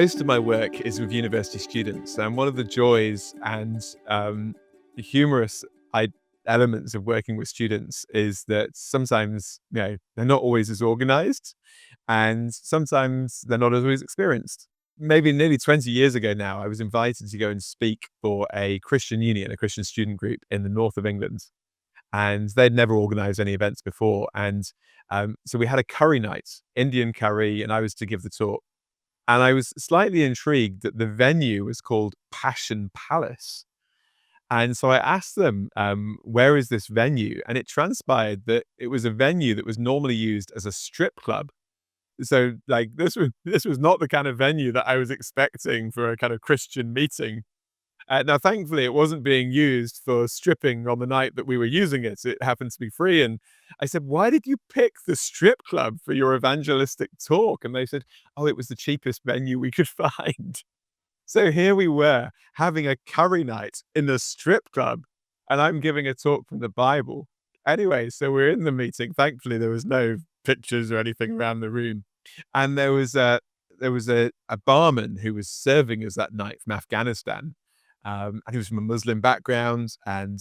Most of my work is with university students, and one of the joys and humorous I- elements of working with students is that sometimes, they're not always as organized, and sometimes they're not always experienced. Maybe nearly 20 years ago now, I was invited to go and speak for a Christian union, a Christian student group in the north of England, and they'd never organized any events before. And so we had a curry night, Indian curry, and I was to give the talk. And I was slightly intrigued that the venue was called Passion Palace. And so I asked them, where is this venue? And it transpired that it was a venue that was normally used as a strip club. So like this was not the kind of venue that I was expecting for a kind of Christian meeting. Now, thankfully, it wasn't being used for stripping on the night that we were using it. It happened to be free. And I said, why did you pick the strip club for your evangelistic talk? And they said, oh, it was the cheapest venue we could find. So here we were having a curry night in the strip club, and I'm giving a talk from the Bible. Anyway, so we're in the meeting. Thankfully, there was no pictures or anything around the room. And there was a barman who was serving us that night from Afghanistan. And he was from a Muslim background. And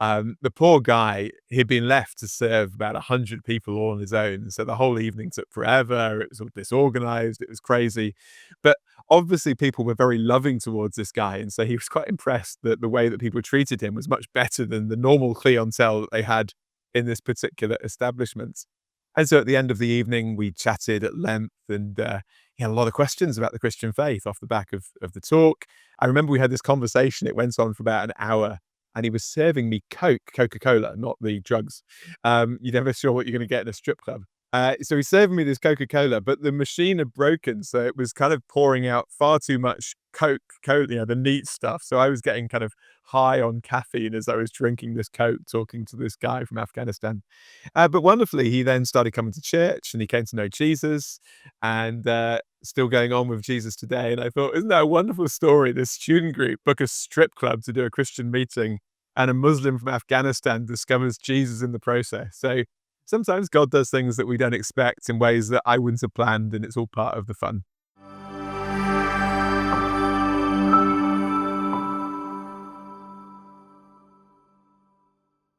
the poor guy, he'd been left to serve about 100 people all on his own. So the whole evening took forever. It was all disorganized. It was crazy. But obviously, people were very loving towards this guy. And so he was quite impressed that the way that people treated him was much better than the normal clientele that they had in this particular establishment. And so at the end of the evening, we chatted at length, and he had a lot of questions about the Christian faith off the back of the talk. I remember we had this conversation. It went on for about an hour, and he was serving me Coca-Cola, not the drugs. You're never sure what you're going to get in a strip club. So he's serving me this Coca-Cola, but the machine had broken, so it was kind of pouring out far too much Coke, the neat stuff. So I was getting kind of high on caffeine as I was drinking this Coke, talking to this guy from Afghanistan. But wonderfully, he then started coming to church, and he came to know Jesus, and still going on with Jesus today. And I thought, isn't that a wonderful story? This student group book a strip club to do a Christian meeting, and a Muslim from Afghanistan discovers Jesus in the process. So sometimes God does things that we don't expect in ways that I wouldn't have planned, and it's all part of the fun.